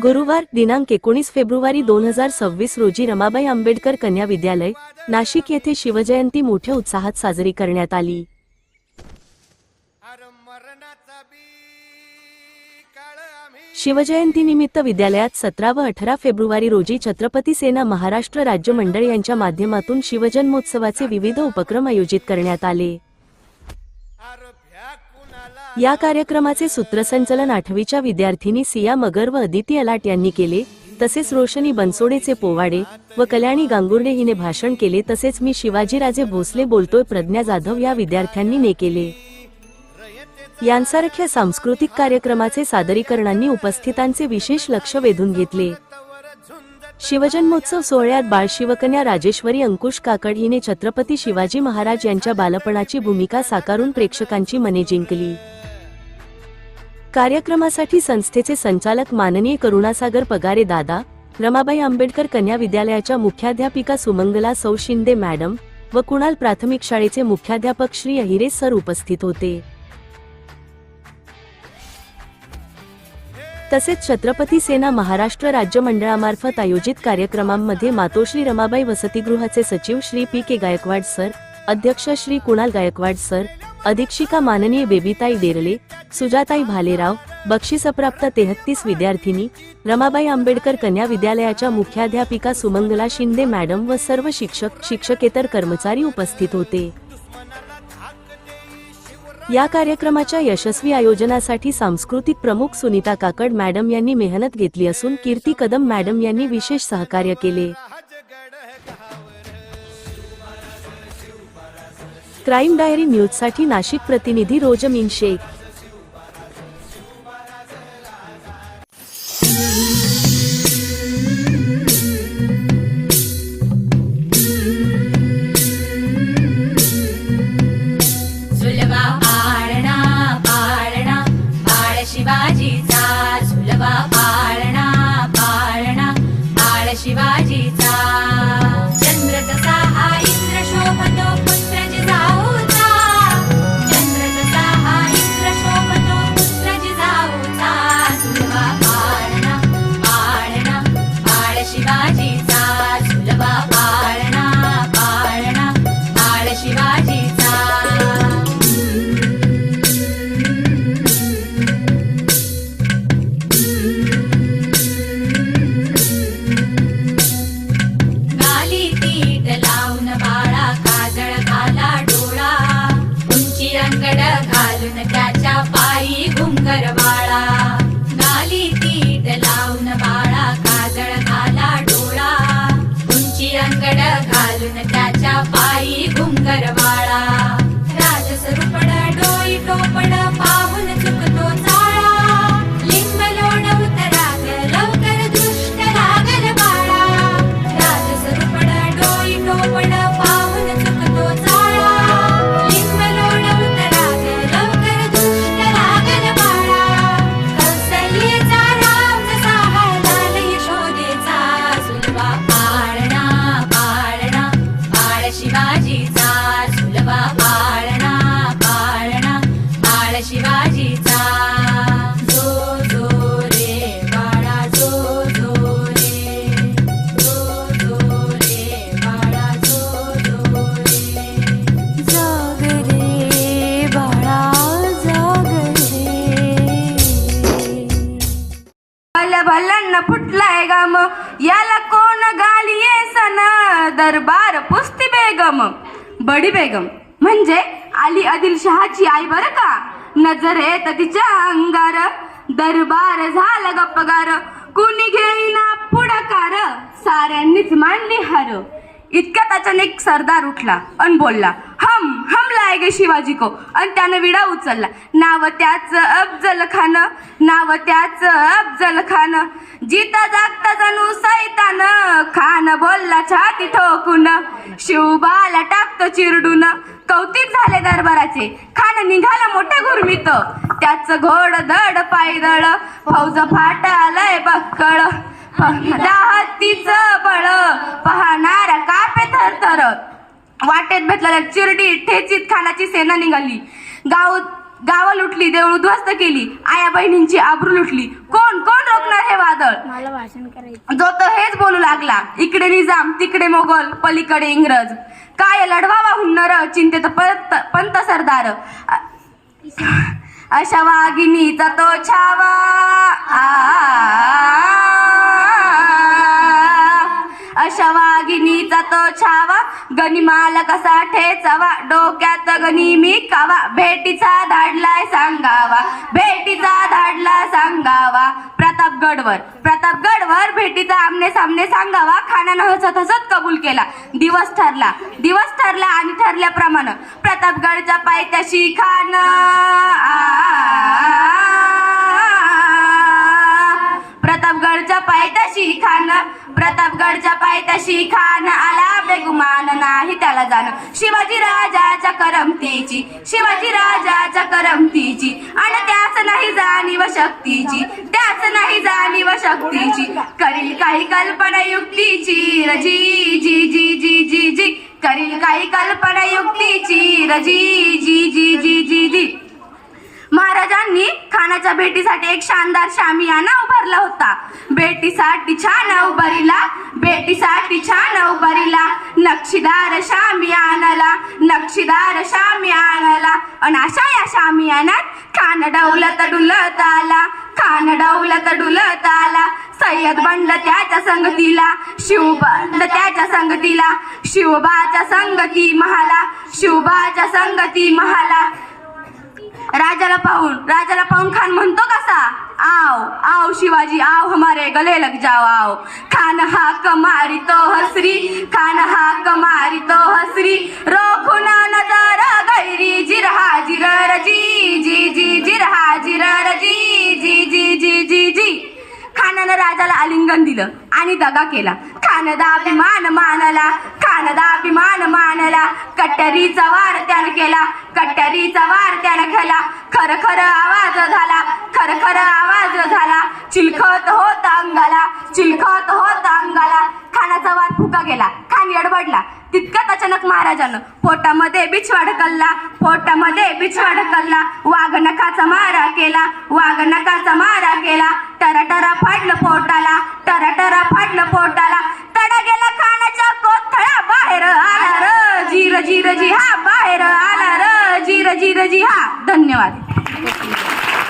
गुरुवार दिनांक 19 फेब्रुवारी 2026 रोजी रमाबाई आंबेडकर कन्या विद्यालय नाशिक येथे शिवजयंती मोठ्या उत्साहात साजरी करण्यात आली। शिवजयंतीनिमित्त विद्यालयात 17 व 18 फेब्रुवारी रोजी छत्रपती सेना महाराष्ट्र राज्य मंडळ यांच्या माध्यमातून शिवजन्मोत्सवाचे विविध उपक्रम आयोजित करण्यात आले। या कार्यक्रमाचे सूत्रसंचालन 8वीच्या विद्यार्थिनी सिया मगर व अदिती अलाट यांनी केले। तसेच रोशनी बनसोडेचे पोवाडे व कल्याणी गांगुर्डे हिने भाषण केले। तसेच मी शिवाजीराजे भोसले बोलतोय प्रज्ञा जाधव या विद्यार्थ्यांनी केले। यांसारख्या सांस्कृतिक कार्यक्रमाचे सादरीकरणांनी उपस्थितांचे विशेष लक्ष वेधून घेतले। शिवजन्मोत्सव सोहळ्यात बाळशिवकन्या राजेश्वरी अंकुश काकड हिने छत्रपती शिवाजी महाराज यांच्या बालपणाची भूमिका साकारून प्रेक्षकांची मने जिंकली। कार्यक्रमासाठी संस्थेचे संचालक माननीय करुणासागर पगारे दादा, रमाबाई आंबेडकर कन्या विद्यालयाच्या मुख्याध्यापिका सुमंगला सौ शिंदे मॅडम व कुणाल प्राथमिक शाळेचे मुख्याध्यापक श्री अहिरे सर उपस्थित होते। तसेच छत्रपती सेना महाराष्ट्र राज्य मंडळामार्फत आयोजित कार्यक्रमांमध्ये मातोश्री रमाबाई वसतिगृहाचे सचिव श्री पी.के. गायकवाड सर, अध्यक्ष श्री कुणाल गायकवाड सर, अधीक्षिका माननीय बेबीताई डेरले, सुजाताई भालेराव, बक्षीसप्राप्त 33 विद्यार्थिनी, रमाबाई आंबेडकर कन्या विद्यालयाच्या मुख्याध्यापिका सुमंगला शिंदे मॅडम व सर्व शिक्षक शिक्षकेतर कर्मचारी उपस्थित होते। या कार्यक्रमाच्या यशस्वी आयोजनासाठी सांस्कृतिक प्रमुख सुनीता काकड मॅडम यांनी मेहनत घेतली असून कीर्ती कदम मॅडम यांनी विशेष सहकार्य केले। क्राईम डायरी न्यूजसाठी नाशिक प्रतिनिधी रोजमीन शेख। शिवाजीचा झुलवा पाळणा पाळणा बाळ शिवाजीचा चंद्र जसा हा इंद्र शोभतो पुत्र जिजाऊचा चंद्र जसा हा इंद्र शोभतो पुत्र जिजाऊचा झुलवा पाळणा पाळणा बाळ शिवाजीचा झुलवा पाळणा पाळणा बाळ शिवाजीचा त्याच्या पायी घुंगरवाळा गाली तीट लावून बाळा काजळ घाला डोळा उंची अंगड घालून त्याच्या पायी घुंगरवाळा राजसरूपड डोई टोपड पाहून चुकतो चाळा लिंब लोण उतराग लवकर दृष्ट लागल बाळा राजसरूपड डोई टोपड पाहून चुकतो चाळा लिंब लोण उतराग लवकर दृष्ट लागल बाळा कौसल्येचा राम जसा हळदाल यशोदेचा झुलवा पाळणा पाळणा बाळ शिवाजीचा झुलवा पाळणा पाळणा बाळ शिवाजीचा जो जो रे बाळा जो जो रे जो जो रे बाळा जो जो रे जाग रे बाळा जाग रे भल्लन फुटलाय गम याला कोण गालिये सन दरबार पुस्ती बेगम बडी बेगम म्हणजे अली आदिलशहाची आई बर का नजर येत तिच्या अंगार दरबार झाला गप्पगार कुणी घेईना पुढाकार साऱ्यांनीच मानली हार इतक्यात अचानक सरदार उठला अन बोलला हम लायगे शिवाजी को आणि त्यानं विडा उचलला नाव त्याच अफजल खान नाव त्याच अफजल खान जिता जागता जणू सैतान खान बोलला छाती ठोकून शिवबाला टाकतो चिरडून कौतिक झाले दरबाराचे खान निघाला मोठ्या गुरमीत त्याच घोड धड पायदळ फौज फाटालय बक्कळ हत्तीचं बळ पाहणारा कापे थरथर वाटेत भेटलेल्या चिरडी ठेचीत खानाची सेना निघाली गाव लुटली देऊळ उद्ध्वस्त केली आया बहिणींची आबरू लुटली कोण कोण रोखणार हे वाद वादळ. मला भाषण करायचं. जो तो हेच बोलू लागला, इकडे निजाम तिकडे मोगल पलीकडे इंग्रज, काय लढवावा हुन्नर चिंतेत पंत सरदार. अशा वाघिणीचा तो छावा, अशा वाघिणीचा तो छावा, गनिमाला कसा ठेचावा, डोक्यात गनिमी कावा, भेटीचा धाडलाय सांगावा, भेटीचा धाडला सांगावा. प्रतापगडवर भेटीचा आमने सामने सांगावा, खानानं हसत हसत कबूल केला. दिवस ठरला आणि ठरल्याप्रमाणे प्रतापगडच्या पायथ्याशी खान, प्रतापगडच्या पायथ्याशी खान आला बेगुमान, नाही त्याला जाण शिवाजी राजाच्या करमतीची, शिवाजी राजाच्या करमतीची. आणि त्याच नाही जाणीव शक्तीची, त्याच नाही जाणीव शक्तीची. करील काही कल्पना युक्तीची रजी जी जी जी जी जी, करील काही कल्पना युक्तीची रजी जी जी जी जी जी. महाराजांनी खानाच्या भेटीसाठी एक शानदार शामियाना उभारला होता. भेटीसाठी छान उभारीला, भेटीसाठी छान उभारीला, नक्षीदार शामियानाला, नक्षीदार शामियानाला. आणि अशा या शामियानात खान डौलत डुलत आला, खान डौलत डुलत आला. सय्यद बंड त्याच्या संगतीला, शिवबंड त्याच्या संगतीला, शिवबाच्या संगती महाला, शिवबाच्या संगती महाला. राजाला पाहून खान म्हणतो कसा, आओ आओ शिवाजी आओ, हमारे गले लग जाओ आओ. खान हाक मारी तो हसरी, खान हाक मारी तो हसरी, रोखुना नजर गैरी, जिरहा जिरर जी जी जी, जिरहा जिरर जी जी जी जी जी जी. खानानं राजाला आलिंगन दिलं आणि दगा केला. खानदाभिमान मानला, खानदाभिमान मानला. कट्यारीचा वार त्यानं केला, कट्यारीचा वार त्यानं केला. खर खर आवाज झाला, खर खर आवाज झाला. चिलखत होत अंगाला, चिलखत होत अंगाला. खानाचा वार फुका गेला, खान एडबडला. तितक्यात अचानक महाराजानं पोटामध्ये बिछवा ढकलला, पोटामध्ये बिछवा ढकलला. वाघ नखाचा मारा केला, वाघ नखाचा मारा केला. टराटरा फाडलं पोटाला, टराटरा फाडलं पोटाला. तडा गेला खानाच्या कोथळा, बाहेर आला र जीर जीर जी हा, बाहेर आला र जीर जीर जी हा. धन्यवाद.